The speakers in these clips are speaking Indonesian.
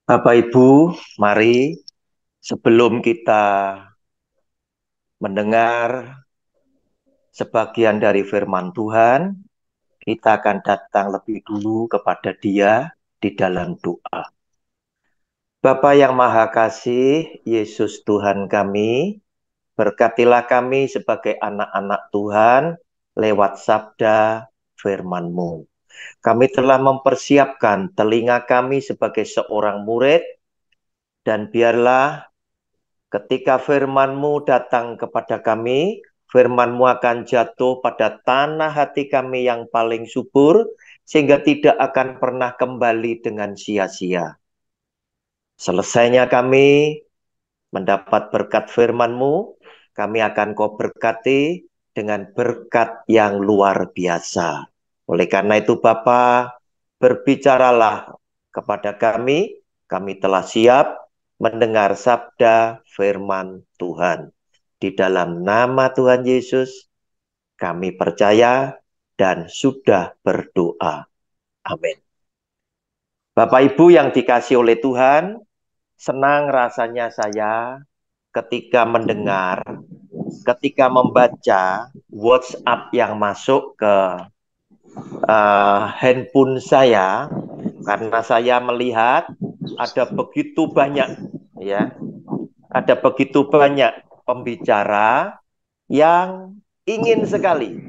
Bapak Ibu, mari sebelum kita mendengar sebagian dari firman Tuhan, kita akan datang lebih dulu kepada Dia di dalam doa. Bapa yang Maha Kasih, Yesus Tuhan kami, berkatilah kami sebagai anak-anak Tuhan lewat sabda firman-Mu. Kami telah mempersiapkan telinga kami sebagai seorang murid, dan biarlah ketika firman-Mu datang kepada kami, firman-Mu akan jatuh pada tanah hati kami yang paling subur, sehingga tidak akan pernah kembali dengan sia-sia. Selesainya kami mendapat berkat firman-Mu, kami akan Kau berkati dengan berkat yang luar biasa. Oleh karena itu Bapa, berbicaralah kepada kami telah siap mendengar sabda firman Tuhan. Di dalam nama Tuhan Yesus, kami percaya dan sudah berdoa. Amin. Bapak Ibu yang dikasih oleh Tuhan, senang rasanya saya ketika mendengar, ketika membaca WhatsApp yang masuk ke handphone saya, karena saya melihat ada begitu banyak, ya, ada begitu banyak pembicara yang ingin sekali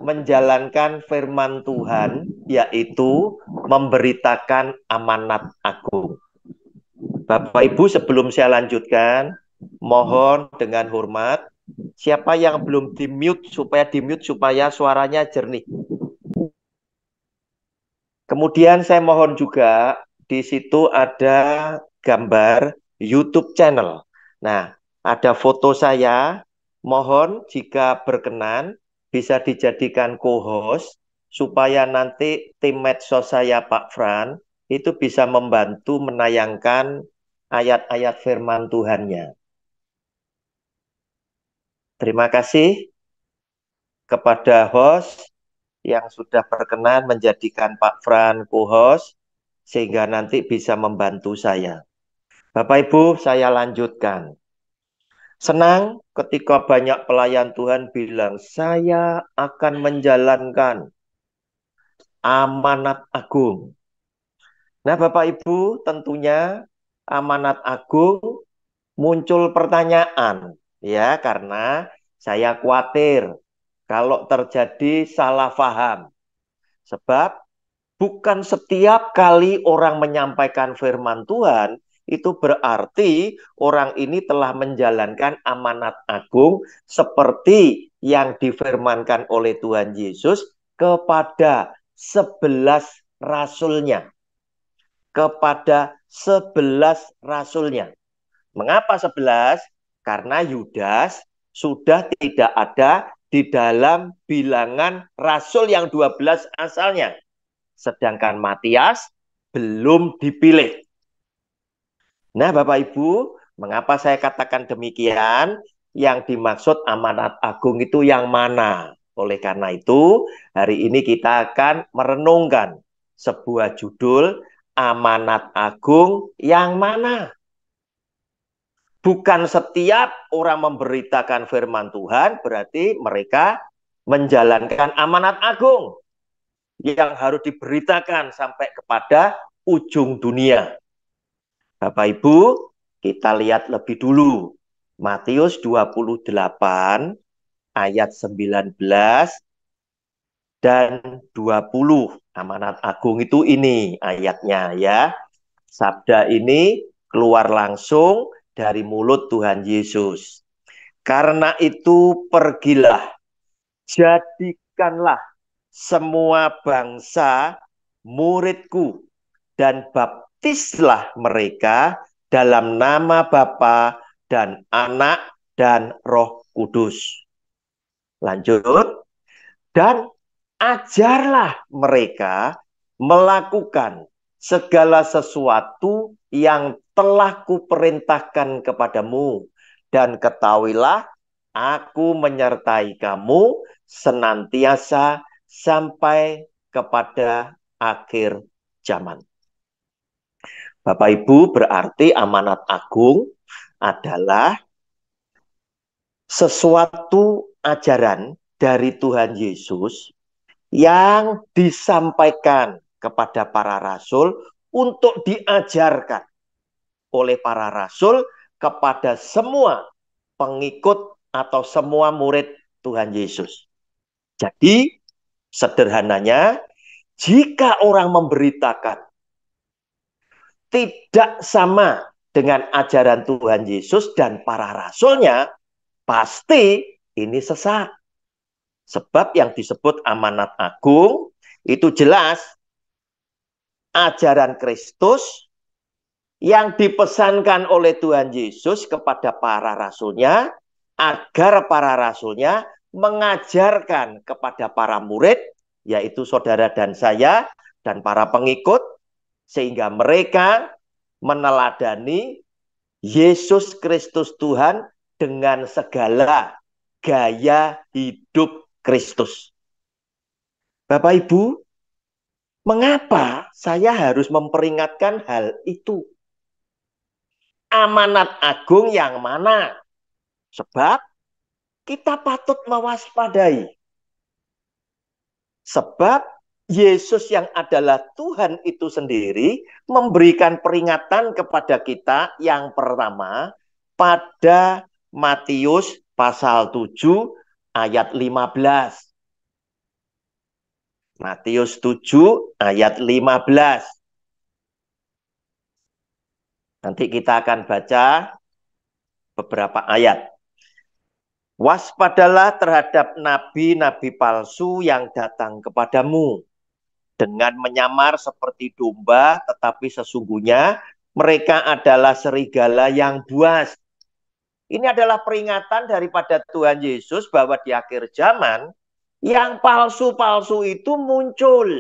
menjalankan firman Tuhan, yaitu memberitakan amanat agung. Bapak Ibu, sebelum saya lanjutkan, mohon dengan hormat, siapa yang belum di-mute supaya suaranya jernih. Kemudian saya mohon juga di situ ada gambar YouTube channel. Nah, ada foto saya. Mohon jika berkenan bisa dijadikan co-host supaya nanti tim medsos saya Pak Fran itu bisa membantu menayangkan ayat-ayat firman Tuhannya. Terima kasih kepada host yang sudah berkenan menjadikan Pak Fran co-host sehingga nanti bisa membantu saya. Bapak Ibu, saya lanjutkan. Senang ketika banyak pelayan Tuhan bilang, saya akan menjalankan amanat agung. Nah, Bapak Ibu, tentunya amanat agung muncul pertanyaan, ya, karena saya khawatir kalau terjadi salah paham. Sebab bukan setiap kali orang menyampaikan firman Tuhan, itu berarti orang ini telah menjalankan amanat agung seperti yang difirmankan oleh Tuhan Yesus kepada 11 rasulnya. Kepada 11 rasulnya. Mengapa 11? Karena Yudas sudah tidak ada di dalam bilangan rasul yang 12 asalnya. Sedangkan Matias belum dipilih. Nah, Bapak Ibu, mengapa saya katakan demikian? Yang dimaksud amanat agung itu yang mana? Oleh karena itu, hari ini kita akan merenungkan sebuah judul amanat agung yang mana? Bukan setiap orang memberitakan firman Tuhan berarti mereka menjalankan amanat agung yang harus diberitakan sampai kepada ujung dunia. Bapak Ibu, kita lihat lebih dulu. Matius 28 ayat 19 dan 20. Amanat agung itu ini ayatnya ya. Sabda ini keluar langsung dari mulut Tuhan Yesus. Karena itu pergilah, jadikanlah semua bangsa muridku dan baptislah mereka dalam nama Bapa dan Anak dan Roh Kudus. Lanjut. Dan ajarlah mereka melakukan segala sesuatu yang telah kuperintahkan kepadamu. Dan ketahuilah, aku menyertai kamu senantiasa sampai kepada akhir zaman. Bapak Ibu, berarti amanat agung adalah sesuatu ajaran dari Tuhan Yesus yang disampaikan kepada para rasul untuk diajarkan oleh para rasul kepada semua pengikut atau semua murid Tuhan Yesus. Jadi, sederhananya, jika orang memberitakan tidak sama dengan ajaran Tuhan Yesus dan para rasulnya, pasti ini sesat. Sebab yang disebut amanat agung itu jelas ajaran Kristus yang dipesankan oleh Tuhan Yesus kepada para rasulnya agar para rasulnya mengajarkan kepada para murid, yaitu saudara dan saya dan para pengikut, sehingga mereka meneladani Yesus Kristus Tuhan dengan segala gaya hidup Kristus. Bapak Ibu, mengapa saya harus memperingatkan hal itu? Amanat agung yang mana? Sebab kita patut mewaspadai. Sebab Yesus yang adalah Tuhan itu sendiri memberikan peringatan kepada kita yang pertama pada Matius pasal 7 ayat 15. Matius 7 ayat 15. Nanti kita akan baca beberapa ayat. Waspadalah terhadap nabi-nabi palsu yang datang kepadamu dengan menyamar seperti domba, tetapi sesungguhnya mereka adalah serigala yang buas. Ini adalah peringatan daripada Tuhan Yesus bahwa di akhir zaman yang palsu-palsu itu muncul.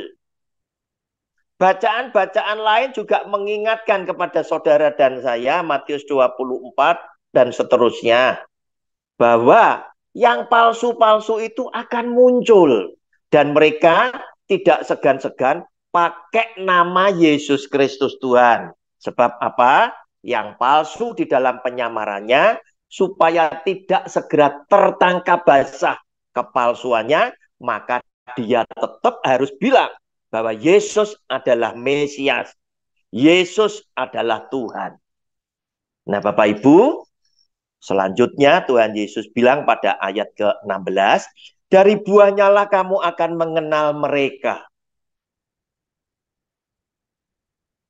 Bacaan-bacaan lain juga mengingatkan kepada saudara dan saya, Matius 24 dan seterusnya, bahwa yang palsu-palsu itu akan muncul. Dan mereka tidak segan-segan pakai nama Yesus Kristus Tuhan. Sebab apa? Yang palsu di dalam penyamarannya, supaya tidak segera tertangkap basah kepalsuannya, maka dia tetap harus bilang bahwa Yesus adalah Mesias. Yesus adalah Tuhan. Nah, Bapak Ibu, selanjutnya Tuhan Yesus bilang pada ayat ke-16, dari buahnya lah kamu akan mengenal mereka.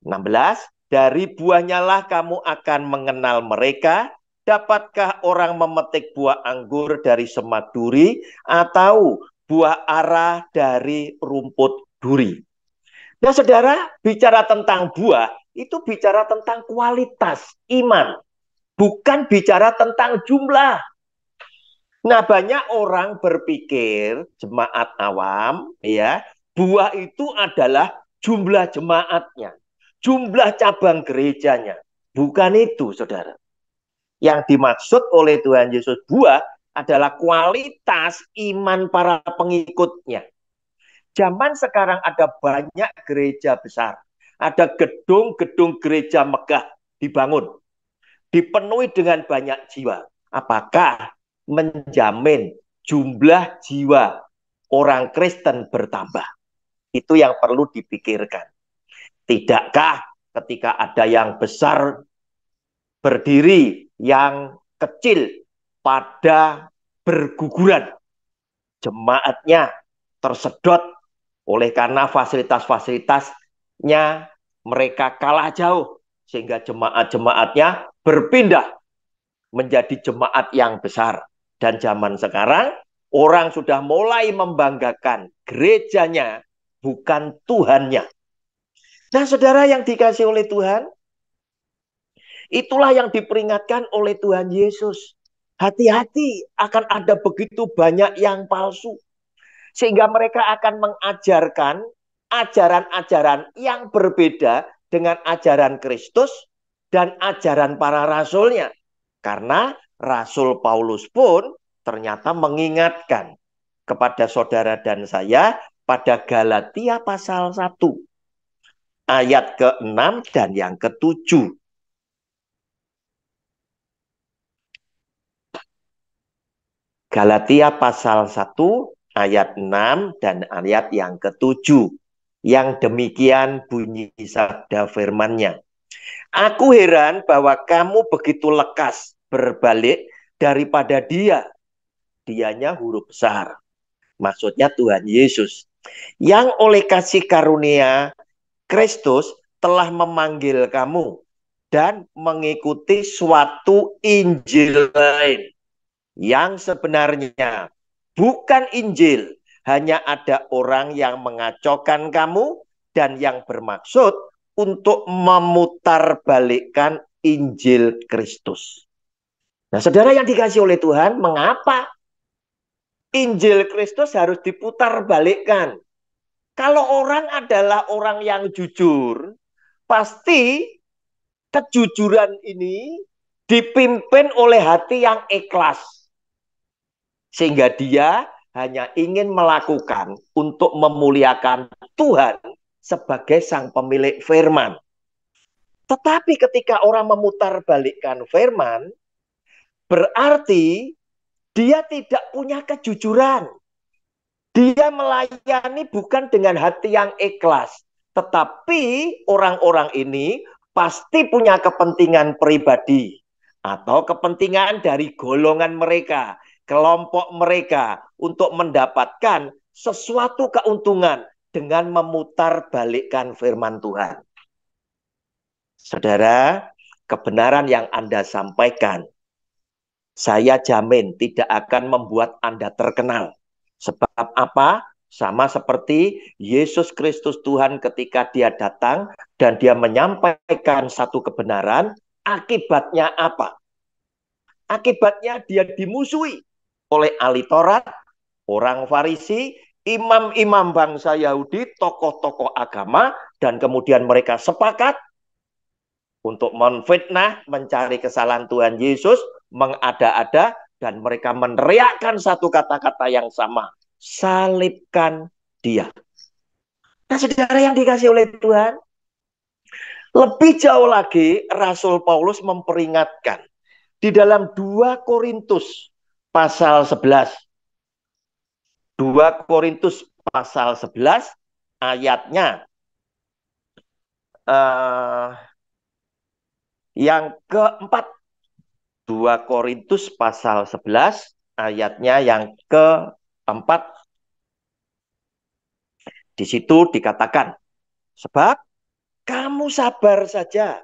16, dari buahnya lah kamu akan mengenal mereka. Dapatkah orang memetik buah anggur dari semak duri atau buah ara dari rumput duri? Nah, saudara, bicara tentang buah, itu bicara tentang kualitas iman. Bukan bicara tentang jumlah. Nah, banyak orang berpikir, jemaat awam, ya, buah itu adalah jumlah jemaatnya, jumlah cabang gerejanya. Bukan itu, saudara. Yang dimaksud oleh Tuhan Yesus buah adalah kualitas iman para pengikutnya. Zaman sekarang ada banyak gereja besar, ada gedung-gedung gereja megah dibangun, dipenuhi dengan banyak jiwa. Apakah menjamin jumlah jiwa orang Kristen bertambah? Itu yang perlu dipikirkan. Tidakkah ketika ada yang besar berdiri, yang kecil pada berguguran, jemaatnya tersedot oleh karena fasilitas-fasilitasnya mereka kalah jauh, sehingga jemaat-jemaatnya berpindah menjadi jemaat yang besar. Dan zaman sekarang orang sudah mulai membanggakan gerejanya, bukan Tuhannya. Nah, saudara yang dikasih oleh Tuhan, itulah yang diperingatkan oleh Tuhan Yesus. Hati-hati, akan ada begitu banyak yang palsu. Sehingga mereka akan mengajarkan ajaran-ajaran yang berbeda dengan ajaran Kristus dan ajaran para rasulnya. Karena Rasul Paulus pun ternyata mengingatkan kepada saudara dan saya pada Galatia pasal 1. ayat ke-6 dan yang ke-7. Galatia pasal 1 ayat 6 dan ayat yang ke-7. Yang demikian bunyi sabda firman-Nya. Aku heran bahwa kamu begitu lekas berbalik daripada dia. Dianya huruf besar. Maksudnya Tuhan Yesus. Yang oleh kasih karunia Kristus telah memanggil kamu dan mengikuti suatu Injil lain yang sebenarnya bukan Injil. Hanya ada orang yang mengacaukan kamu dan yang bermaksud untuk memutarbalikkan Injil Kristus. Nah, saudara yang dikasih oleh Tuhan, mengapa Injil Kristus harus diputarbalikkan? Kalau orang adalah orang yang jujur, pasti kejujuran ini dipimpin oleh hati yang ikhlas. Sehingga dia hanya ingin melakukan untuk memuliakan Tuhan sebagai sang pemilik firman. Tetapi ketika orang memutarbalikkan firman, berarti dia tidak punya kejujuran. Dia melayani bukan dengan hati yang ikhlas. Tetapi orang-orang ini pasti punya kepentingan pribadi atau kepentingan dari golongan mereka, kelompok mereka untuk mendapatkan sesuatu keuntungan dengan memutarbalikkan firman Tuhan. Saudara, kebenaran yang Anda sampaikan, saya jamin tidak akan membuat Anda terkenal. Sebab apa? Sama seperti Yesus Kristus Tuhan ketika dia datang dan dia menyampaikan satu kebenaran, akibatnya apa? Akibatnya dia dimusuhi oleh ahli Taurat, orang Farisi, imam-imam bangsa Yahudi, tokoh-tokoh agama, dan kemudian mereka sepakat untuk menfitnah, mencari kesalahan Tuhan Yesus, mengada-ada, dan mereka meneriakkan satu kata-kata yang sama. Salibkan dia. Nah, saudara yang dikasih oleh Tuhan, lebih jauh lagi Rasul Paulus memperingatkan di dalam 2 Korintus pasal 11. 2 Korintus pasal 11 ayatnya yang keempat. 2 Korintus pasal 11 ayatnya yang keempat. Di situ dikatakan, sebab kamu sabar saja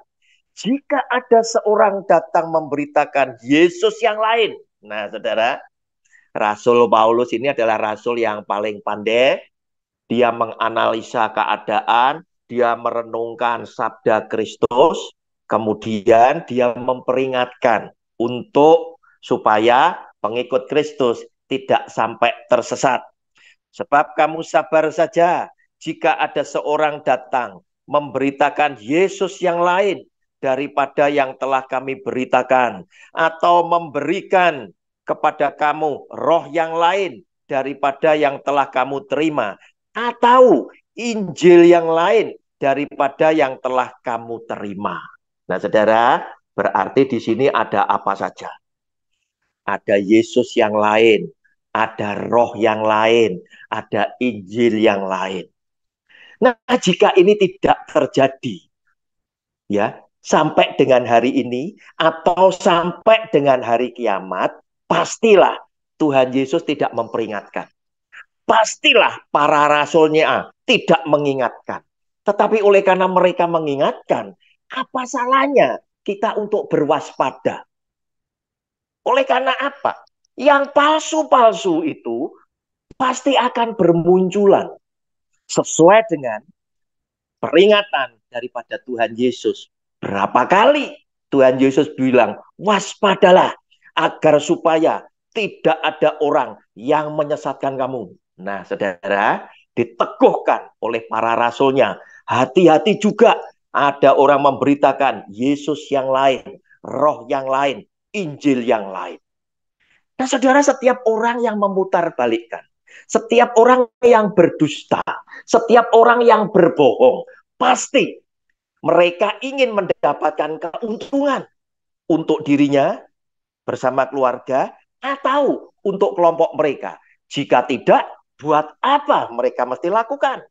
jika ada seorang datang memberitakan Yesus yang lain. Nah, saudara, Rasul Paulus ini adalah rasul yang paling pandai. Dia menganalisa keadaan, dia merenungkan sabda Kristus, kemudian dia memperingatkan untuk supaya pengikut Kristus tidak sampai tersesat. Sebab kamu sabar saja jika ada seorang datang memberitakan Yesus yang lain daripada yang telah kami beritakan, atau memberikan kepada kamu roh yang lain daripada yang telah kamu terima, atau Injil yang lain daripada yang telah kamu terima. Nah, saudara, berarti di sini ada apa saja? Ada Yesus yang lain, ada roh yang lain, ada Injil yang lain. Nah, jika ini tidak terjadi, ya, sampai dengan hari ini atau sampai dengan hari kiamat, pastilah Tuhan Yesus tidak memperingatkan. Pastilah para rasulnya tidak mengingatkan. Tetapi oleh karena mereka mengingatkan, apa salahnya kita untuk berwaspada? Oleh karena apa? Yang palsu-palsu itu pasti akan bermunculan sesuai dengan peringatan daripada Tuhan Yesus. Berapa kali Tuhan Yesus bilang, waspadalah agar supaya tidak ada orang yang menyesatkan kamu. Nah, saudara, diteguhkan oleh para rasulnya. Hati-hati juga ada orang memberitakan Yesus yang lain, roh yang lain, Injil yang lain. Nah, saudara, setiap orang yang memutarbalikkan, setiap orang yang berdusta, setiap orang yang berbohong, Pasti mereka ingin mendapatkan keuntungan untuk dirinya bersama keluarga atau untuk kelompok mereka. Jika tidak, buat apa mereka mesti lakukan?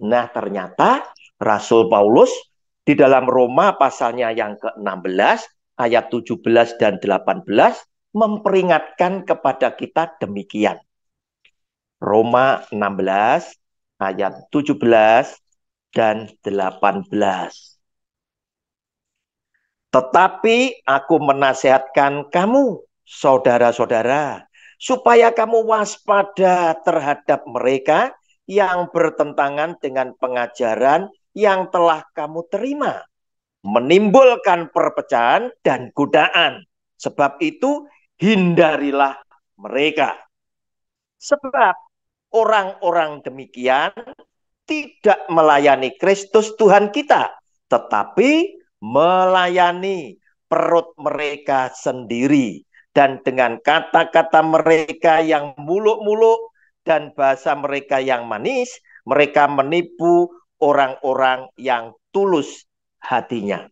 Nah, ternyata Rasul Paulus di dalam Roma pasalnya yang ke-16 ayat 17 dan 18 memperingatkan kepada kita demikian. Roma 16 ayat 17 dan 18. Tetapi aku menasihatkan kamu, saudara-saudara, supaya kamu waspada terhadap mereka yang bertentangan dengan pengajaran yang telah kamu terima, menimbulkan perpecahan dan godaan. Sebab itu, hindarilah mereka. Sebab orang-orang demikian tidak melayani Kristus Tuhan kita, tetapi melayani perut mereka sendiri. Dan dengan kata-kata mereka yang muluk-muluk dan bahasa mereka yang manis, mereka menipu orang-orang yang tulus hatinya.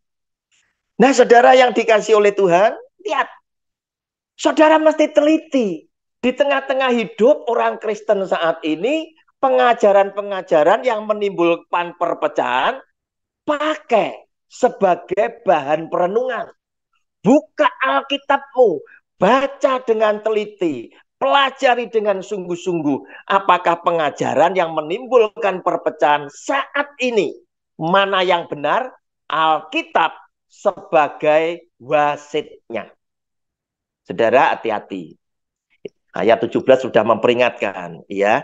Nah, saudara yang dikasih oleh Tuhan, lihat, saudara mesti teliti. Di tengah-tengah hidup orang Kristen saat ini, pengajaran-pengajaran yang menimbulkan perpecahan pakai sebagai bahan perenungan. Buka Alkitabmu, baca dengan teliti, pelajari dengan sungguh-sungguh apakah pengajaran yang menimbulkan perpecahan saat ini, mana yang benar, Alkitab sebagai wasitnya. Saudara, hati-hati. Ayat 17 sudah memperingatkan, ya,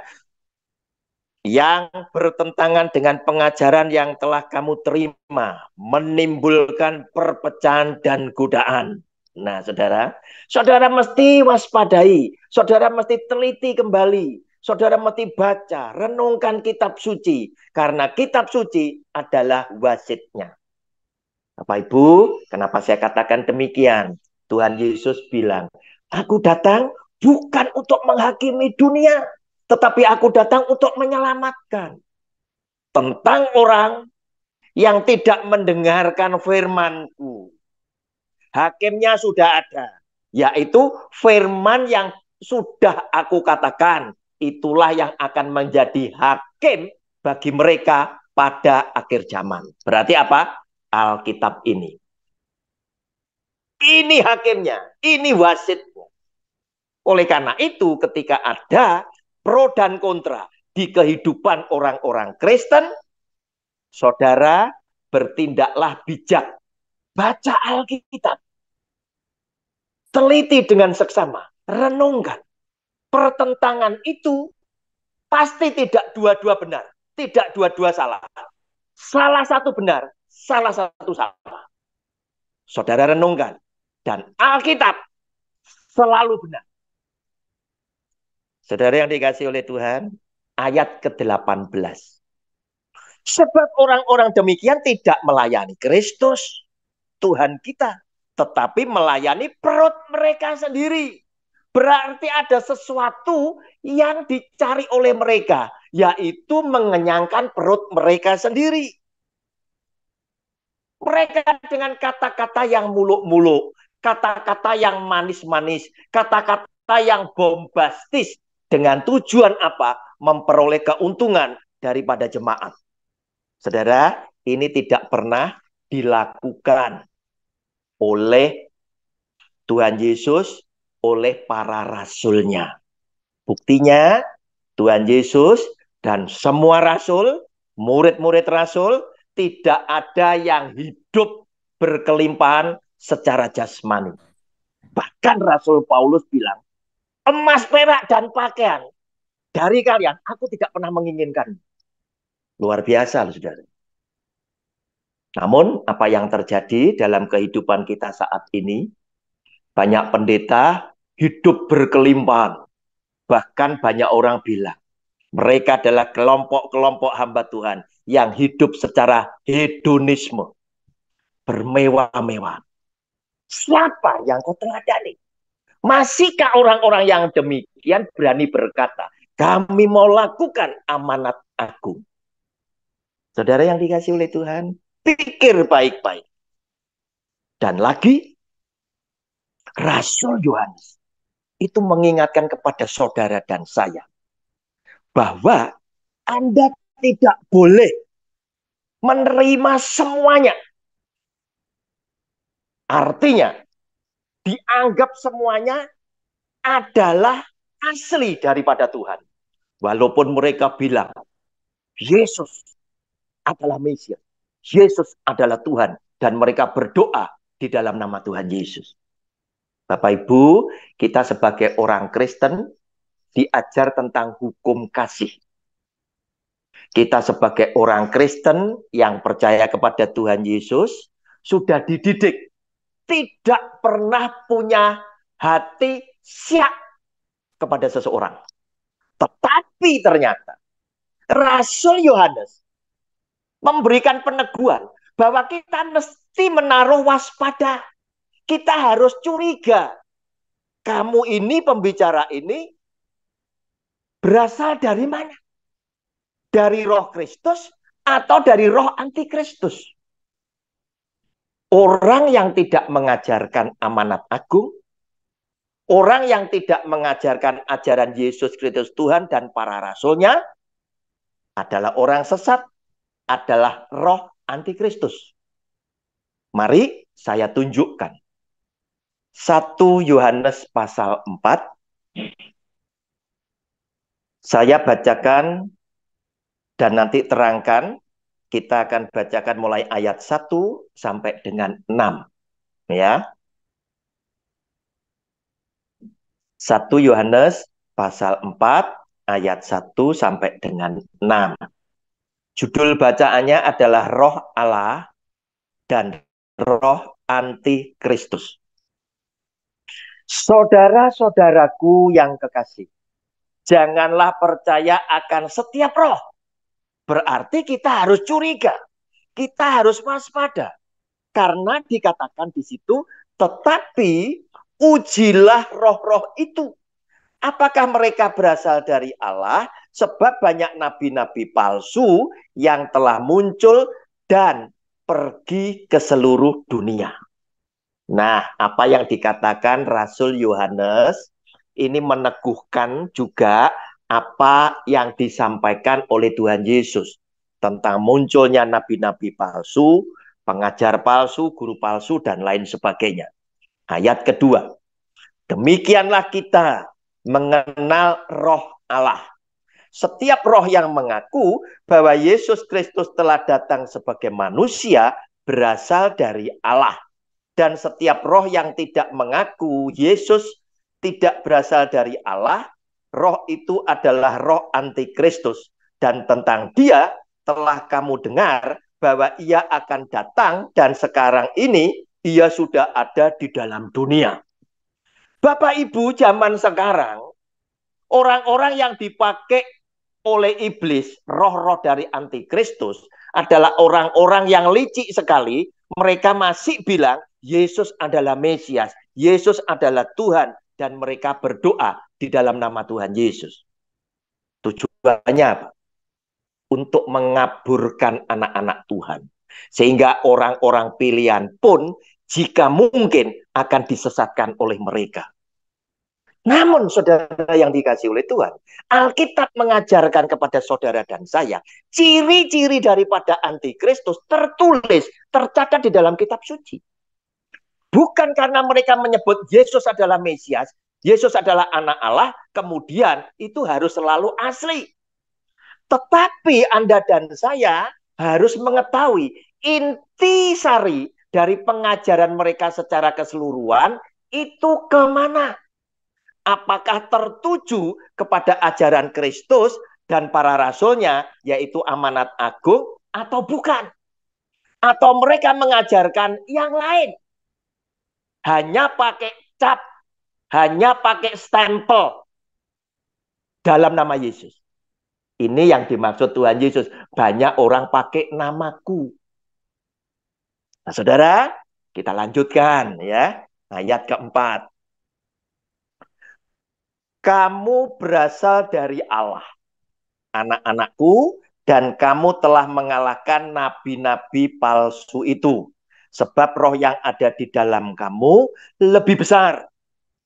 yang bertentangan dengan pengajaran yang telah kamu terima, menimbulkan perpecahan dan godaan. Nah, saudara, saudara mesti waspadai, saudara mesti teliti kembali, saudara mesti baca, renungkan kitab suci, karena kitab suci adalah wasitnya. Bapak Ibu, kenapa saya katakan demikian? Tuhan Yesus bilang, aku datang bukan untuk menghakimi dunia, tetapi aku datang untuk menyelamatkan. Tentang orang yang tidak mendengarkan firman-Ku. Hakimnya sudah ada, yaitu firman yang sudah aku katakan. Itulah yang akan menjadi hakim bagi mereka pada akhir zaman. Berarti apa? Alkitab ini. Ini hakimnya, ini wasitnya. Oleh karena itu, ketika ada pro dan kontra di kehidupan orang-orang Kristen, saudara bertindaklah bijak. Baca Alkitab. Teliti dengan seksama. Renungkan. Pertentangan itu pasti tidak dua-dua benar. Tidak dua-dua salah. Salah satu benar, salah satu salah. Saudara renungkan. Dan Alkitab selalu benar. Saudara yang dikasih oleh Tuhan, ayat ke-18. Sebab orang-orang demikian tidak melayani Kristus, Tuhan kita, tetapi melayani perut mereka sendiri. Berarti ada sesuatu yang dicari oleh mereka, yaitu mengenyangkan perut mereka sendiri. Mereka dengan kata-kata yang muluk-muluk, kata-kata yang manis-manis, kata-kata yang bombastis, dengan tujuan apa? Memperoleh keuntungan daripada jemaat. Saudara, ini tidak pernah dilakukan oleh Tuhan Yesus, oleh para rasulnya. Buktinya, Tuhan Yesus dan semua rasul, murid-murid rasul, tidak ada yang hidup berkelimpahan secara jasmani. Bahkan Rasul Paulus bilang, emas, perak, dan pakaian dari kalian, aku tidak pernah menginginkan. Luar biasa, loh, saudara. Namun, apa yang terjadi dalam kehidupan kita saat ini, banyak pendeta hidup berkelimpahan. Bahkan banyak orang bilang, mereka adalah kelompok-kelompok hamba Tuhan yang hidup secara hedonisme. Bermewah-mewah. Siapa yang kau teladani? Masihkah orang-orang yang demikian berani berkata, kami mau lakukan amanat agung? Saudara yang dikasih oleh Tuhan, pikir baik-baik. Dan lagi, Rasul Yohanes itu mengingatkan kepada saudara dan saya bahwa Anda tidak boleh menerima semuanya. Artinya, dianggap semuanya adalah asli daripada Tuhan. Walaupun mereka bilang, Yesus adalah Mesias. Yesus adalah Tuhan. Dan mereka berdoa di dalam nama Tuhan Yesus. Bapak Ibu, kita sebagai orang Kristen diajar tentang hukum kasih. Kita sebagai orang Kristen yang percaya kepada Tuhan Yesus sudah dididik. Tidak pernah punya hati siap kepada seseorang. Tetapi ternyata Rasul Yohanes memberikan peneguhan bahwa kita mesti menaruh waspada. Kita harus curiga. Kamu ini, pembicara ini, berasal dari mana? Dari roh Kristus atau dari roh antikristus? Orang yang tidak mengajarkan amanat agung, orang yang tidak mengajarkan ajaran Yesus Kristus Tuhan dan para rasulnya, adalah orang sesat, adalah roh antikristus. Mari saya tunjukkan. 1 Yohanes pasal 4. Saya bacakan dan nanti terangkan. Kita akan bacakan mulai ayat 1 sampai dengan 6. Ya. 1 Yohanes pasal 4 ayat 1 sampai dengan 6. Judul bacaannya adalah Roh Allah dan Roh Antikristus. Saudara-saudaraku yang kekasih, janganlah percaya akan setiap roh. Berarti kita harus curiga, kita harus waspada. Karena dikatakan di situ, tetapi ujilah roh-roh itu. Apakah mereka berasal dari Allah? Sebab banyak nabi-nabi palsu yang telah muncul dan pergi ke seluruh dunia. Nah, apa yang dikatakan Rasul Yohanes ini meneguhkan juga apa yang disampaikan oleh Tuhan Yesus tentang munculnya nabi-nabi palsu, pengajar palsu, guru palsu, dan lain sebagainya. Ayat kedua, demikianlah kita mengenal roh Allah. Setiap roh yang mengaku bahwa Yesus Kristus telah datang sebagai manusia berasal dari Allah. Dan setiap roh yang tidak mengaku Yesus tidak berasal dari Allah, roh itu adalah roh antikristus. Dan tentang dia telah kamu dengar bahwa ia akan datang dan sekarang ini ia sudah ada di dalam dunia. Bapak Ibu, zaman sekarang, orang-orang yang dipakai oleh iblis, roh-roh dari antikristus, adalah orang-orang yang licik sekali. Mereka masih bilang, Yesus adalah Mesias, Yesus adalah Tuhan, dan mereka berdoa di dalam nama Tuhan Yesus. Tujuannya apa? Untuk mengaburkan anak-anak Tuhan. Sehingga orang-orang pilihan pun, jika mungkin, akan disesatkan oleh mereka. Namun saudara yang dikasih oleh Tuhan, Alkitab mengajarkan kepada saudara dan saya, ciri-ciri daripada antikristus tertulis, tercatat di dalam kitab suci. Bukan karena mereka menyebut Yesus adalah Mesias, Yesus adalah anak Allah, kemudian itu harus selalu asli. Tetapi Anda dan saya harus mengetahui intisari dari pengajaran mereka secara keseluruhan itu kemana. Apakah tertuju kepada ajaran Kristus dan para rasulnya, yaitu amanat agung, atau bukan? Atau mereka mengajarkan yang lain? Hanya pakai cap, hanya pakai stempel dalam nama Yesus. Ini yang dimaksud Tuhan Yesus. Banyak orang pakai namaku. Nah, saudara, kita lanjutkan ya. Ayat keempat. Kamu berasal dari Allah. Anak-anakku, Dan kamu telah mengalahkan nabi-nabi palsu itu. Sebab roh yang ada di dalam kamu lebih besar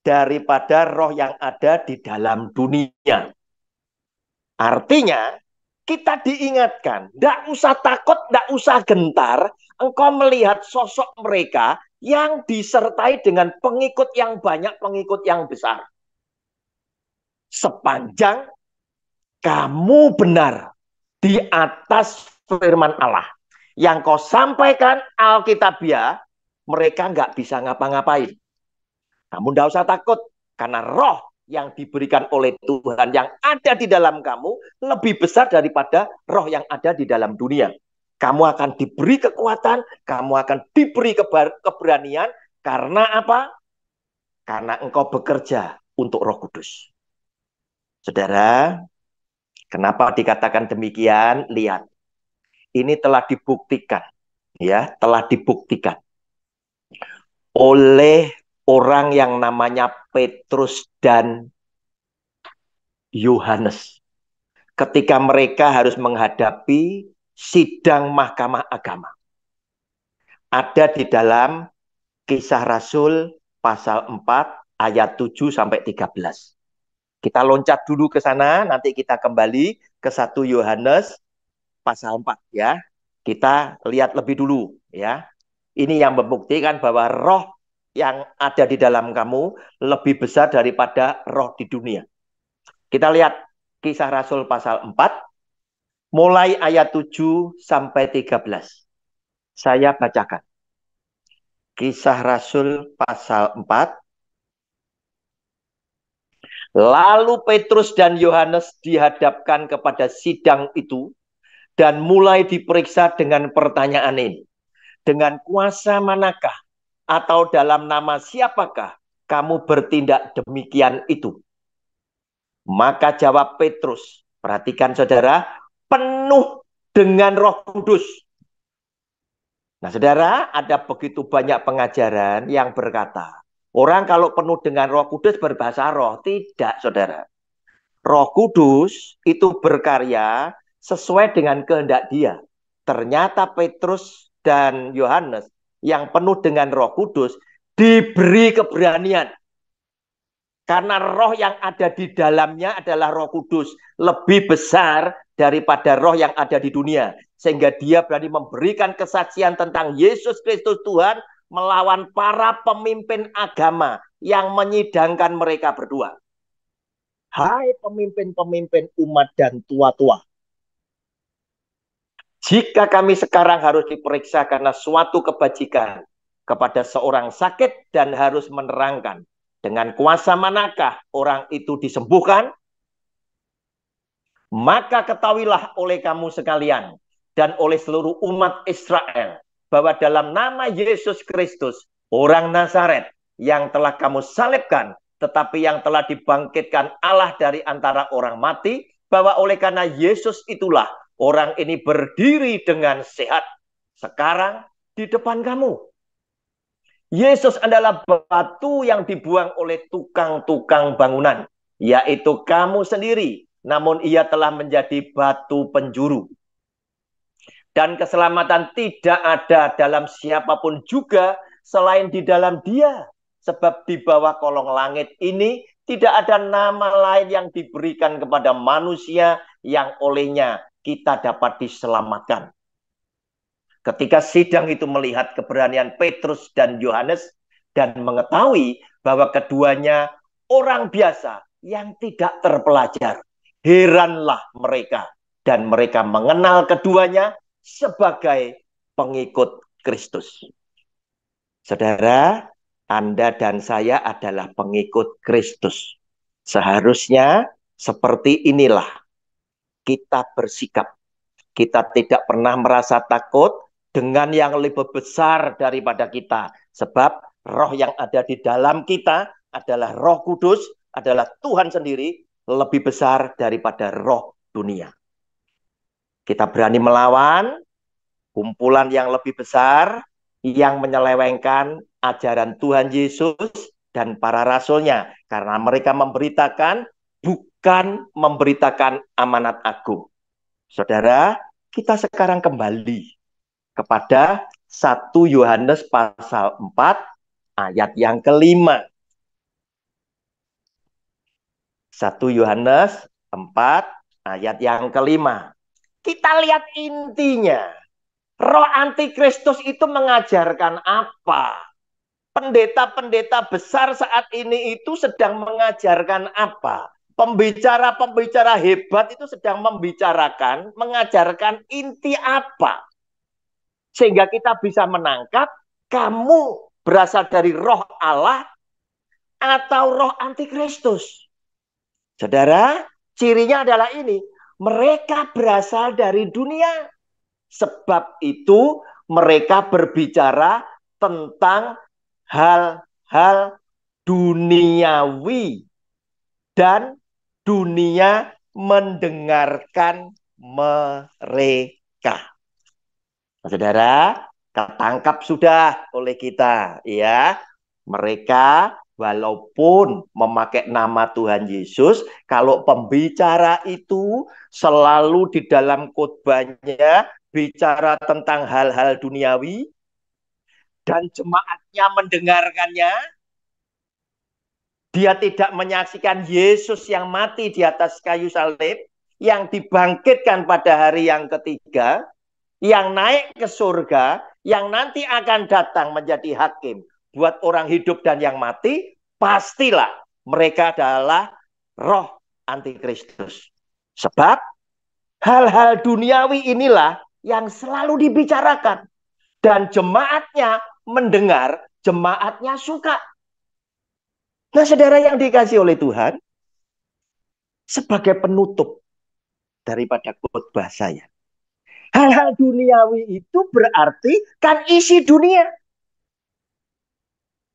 daripada roh yang ada di dalam dunia. Artinya, kita diingatkan, tidak usah takut, tidak usah gentar, engkau melihat sosok mereka yang disertai dengan pengikut yang banyak, pengikut yang besar. Sepanjang kamu benar di atas firman Allah. Yang kau sampaikan Alkitabiah, mereka nggak bisa ngapa-ngapain. Kamu tidak usah takut, karena roh yang diberikan oleh Tuhan yang ada di dalam kamu lebih besar daripada roh yang ada di dalam dunia. Kamu akan diberi kekuatan, kamu akan diberi keberanian, karena apa? Karena engkau bekerja untuk Roh Kudus. Saudara, kenapa dikatakan demikian? Lihat, ini telah dibuktikan, ya, telah dibuktikan oleh orang yang namanya Petrus dan Yohanes. Ketika mereka harus menghadapi sidang Mahkamah Agama. Ada di dalam Kisah Rasul pasal 4 ayat 7 sampai 13. Kita loncat dulu ke sana, nanti kita kembali ke 1 Yohanes pasal 4 ya. Kita lihat lebih dulu ya. Ini yang membuktikan bahwa roh yang ada di dalam kamu lebih besar daripada roh di dunia. Kita lihat Kisah Rasul pasal 4 mulai ayat 7 sampai 13. Saya bacakan. Kisah Rasul pasal 4. Lalu Petrus dan Yohanes dihadapkan kepada sidang itu dan mulai diperiksa dengan pertanyaan ini. Dengan kuasa manakah atau dalam nama siapakah kamu bertindak demikian itu? Maka jawab Petrus, perhatikan saudara, penuh dengan Roh Kudus. Nah saudara, ada begitu banyak pengajaran yang berkata, orang kalau penuh dengan Roh Kudus berbahasa roh. Tidak saudara. Roh Kudus itu berkarya sesuai dengan kehendak Dia. Ternyata Petrus dan Yohanes yang penuh dengan Roh Kudus diberi keberanian. Karena roh yang ada di dalamnya adalah Roh Kudus. Lebih besar daripada roh yang ada di dunia. Sehingga dia berani memberikan kesaksian tentang Yesus Kristus Tuhan melawan para pemimpin agama yang menyidangkan mereka berdua. Hai pemimpin-pemimpin umat dan tua-tua. Jika kami sekarang harus diperiksa karena suatu kebajikan kepada seorang sakit dan harus menerangkan dengan kuasa manakah orang itu disembuhkan, maka ketahuilah oleh kamu sekalian dan oleh seluruh umat Israel bahwa dalam nama Yesus Kristus, orang Nazaret yang telah kamu salibkan, tetapi yang telah dibangkitkan Allah dari antara orang mati, bahwa oleh karena Yesus itulah orang ini berdiri dengan sehat sekarang di depan kamu. Yesus adalah batu yang dibuang oleh tukang-tukang bangunan, yaitu kamu sendiri. Namun ia telah menjadi batu penjuru. Dan keselamatan tidak ada dalam siapapun juga selain di dalam Dia. Sebab di bawah kolong langit ini tidak ada nama lain yang diberikan kepada manusia yang olehnya kita dapat diselamatkan. Ketika sidang itu melihat keberanian Petrus dan Yohanes dan mengetahui bahwa keduanya orang biasa yang tidak terpelajar, heranlah mereka dan mereka mengenal keduanya sebagai pengikut Kristus. Saudara, Anda dan saya adalah pengikut Kristus. Seharusnya seperti inilah kita bersikap. Kita tidak pernah merasa takut dengan yang lebih besar daripada kita. Sebab roh yang ada di dalam kita adalah Roh Kudus, adalah Tuhan sendiri, lebih besar daripada roh dunia. Kita berani melawan kumpulan yang lebih besar yang menyelewengkan ajaran Tuhan Yesus dan para rasulnya. Karena mereka memberitakan, bukan memberitakan amanat agung. Saudara, kita sekarang kembali kepada 1 Yohanes pasal 4 ayat yang kelima. 1 Yohanes 4 ayat yang kelima. Kita lihat intinya. Roh antikristus itu mengajarkan apa? Pendeta-pendeta besar saat ini itu sedang mengajarkan apa? Pembicara-pembicara hebat itu sedang membicarakan, mengajarkan inti apa? Sehingga kita bisa menangkap kamu berasal dari roh Allah atau roh antikristus. Saudara, cirinya adalah ini. Mereka berasal dari dunia. Sebab itu mereka berbicara tentang hal-hal duniawi dan dunia mendengarkan mereka. Saudara, ketangkap sudah oleh kita, ya. Mereka walaupun memakai nama Tuhan Yesus, kalau pembicara itu selalu di dalam khotbahnya bicara tentang hal-hal duniawi dan jemaatnya mendengarkannya, dia tidak menyaksikan Yesus yang mati di atas kayu salib, yang dibangkitkan pada hari yang ketiga, yang naik ke surga, yang nanti akan datang menjadi hakim buat orang hidup dan yang mati, pastilah mereka adalah roh antikristus. Sebab hal-hal duniawi inilah yang selalu dibicarakan. Dan jemaatnya mendengar, jemaatnya suka. Nah, saudara yang dikasih oleh Tuhan, sebagai penutup daripada khotbah saya, hal-hal duniawi itu berarti kan isi dunia.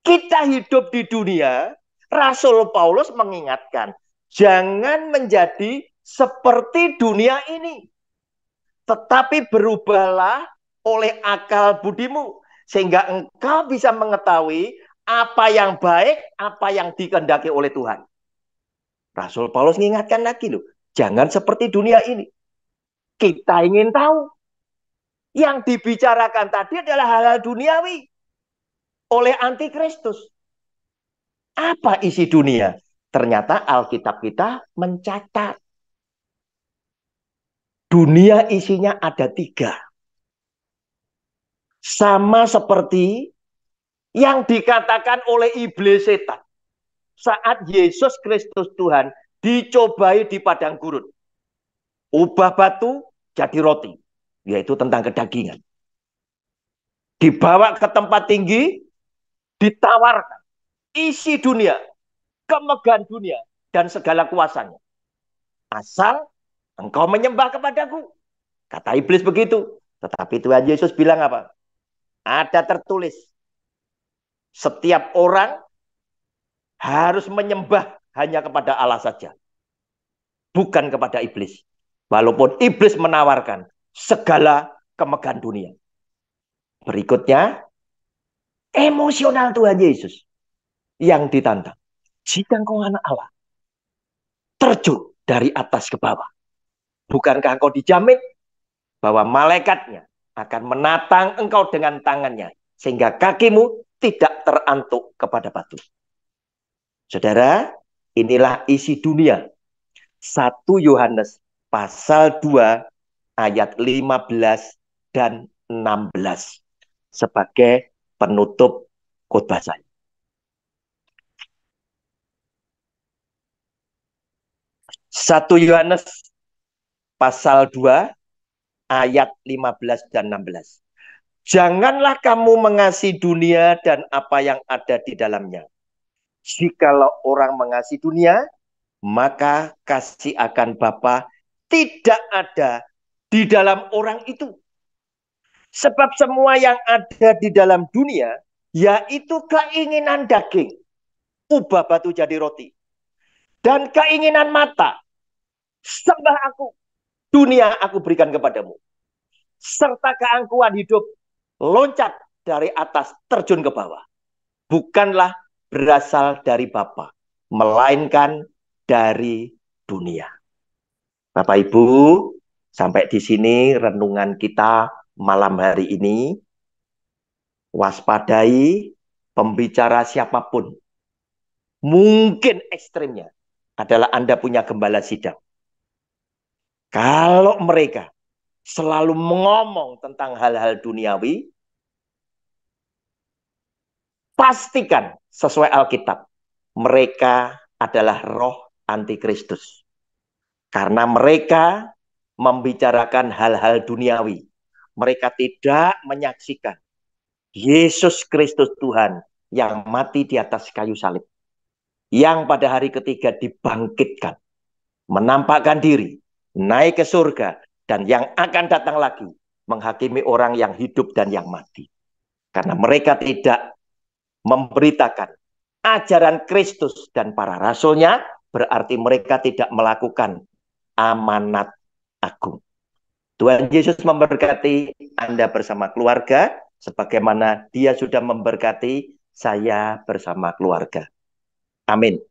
Kita hidup di dunia, Rasul Paulus mengingatkan, jangan menjadi seperti dunia ini. Tetapi berubahlah oleh akal budimu. Sehingga engkau bisa mengetahui apa yang baik, apa yang dikehendaki oleh Tuhan. Rasul Paulus mengingatkan lagi loh, jangan seperti dunia ini. Kita ingin tahu. Yang dibicarakan tadi adalah hal-hal duniawi oleh antikristus. Apa isi dunia? Ternyata Alkitab kita mencatat. Dunia isinya ada 3. Sama seperti yang dikatakan oleh iblis setan. Saat Yesus Kristus Tuhan dicobai di padang gurun. Ubah batu jadi roti. Yaitu tentang kedagingan. Dibawa ke tempat tinggi, ditawarkan isi dunia, kemegahan dunia, dan segala kuasanya. Asal engkau menyembah kepadaku. Kata iblis begitu. Tetapi Tuhan Yesus bilang apa? Ada tertulis. Setiap orang harus menyembah hanya kepada Allah saja. Bukan kepada iblis. Walaupun iblis menawarkan segala kemegahan dunia. Berikutnya, emosional Tuhan Yesus yang ditantang. Jika engkau anak Allah, terjun dari atas ke bawah. Bukankah engkau dijamin bahwa malaikatnya akan menatang engkau dengan tangannya, sehingga kakimu tidak terantuk kepada batu. Saudara, inilah isi dunia. 1 Yohanes pasal 2 ayat 15 dan 16 sebagai penutup khotbah saya. 1 Yohanes pasal 2 ayat 15 dan 16. Janganlah kamu mengasihi dunia dan apa yang ada di dalamnya. Jikalau orang mengasihi dunia, maka kasih akan Bapa tidak ada di dalam orang itu. Sebab semua yang ada di dalam dunia, yaitu keinginan daging, ubah batu jadi roti, dan keinginan mata, sembah aku, dunia aku berikan kepadamu. Serta keangkuhan hidup, loncat dari atas terjun ke bawah. Bukanlah berasal dari Bapa, melainkan dari dunia. Bapak Ibu, Sampai di sini renungan kita malam hari ini. Waspadai pembicara siapapun. Mungkin ekstrimnya adalah Anda punya gembala sidang. Kalau mereka selalu mengomong tentang hal-hal duniawi, pastikan sesuai Alkitab, mereka adalah roh antikristus. Karena mereka membicarakan hal-hal duniawi. Mereka tidak menyaksikan Yesus Kristus Tuhan yang mati di atas kayu salib. Yang pada hari ketiga dibangkitkan. Menampakkan diri, naik ke surga, dan yang akan datang lagi menghakimi orang yang hidup dan yang mati. Karena mereka tidak memberitakan ajaran Kristus dan para rasulnya, berarti mereka tidak melakukan amanat agung. Tuhan Yesus memberkati Anda bersama keluarga, sebagaimana Dia sudah memberkati saya bersama keluarga. Amin.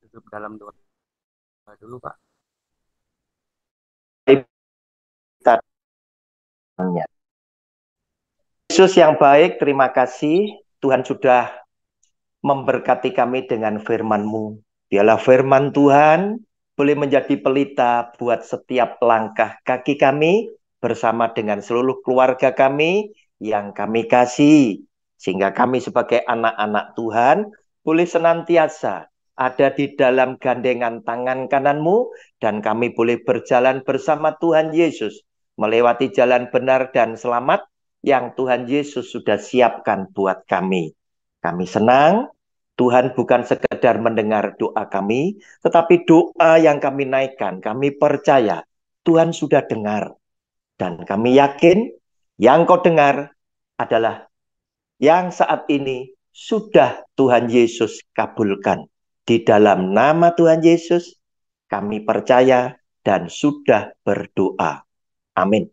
Tutup dalam doa dulu, Pak. Yesus yang baik, terima kasih Tuhan sudah memberkati kami dengan firman-Mu. Biarlah firman Tuhan boleh menjadi pelita buat setiap langkah kaki kami bersama dengan seluruh keluarga kami yang kami kasih. Sehingga kami sebagai anak-anak Tuhan boleh senantiasa ada di dalam gandengan tangan kanan-Mu dan kami boleh berjalan bersama Tuhan Yesus melewati jalan benar dan selamat yang Tuhan Yesus sudah siapkan buat kami. Kami senang Tuhan bukan sekedar mendengar doa kami, tetapi doa yang kami naikkan, kami percaya Tuhan sudah dengar. Dan kami yakin yang kau dengar adalah yang saat ini sudah Tuhan Yesus kabulkan. Di dalam nama Tuhan Yesus, kami percaya dan sudah berdoa. Amin.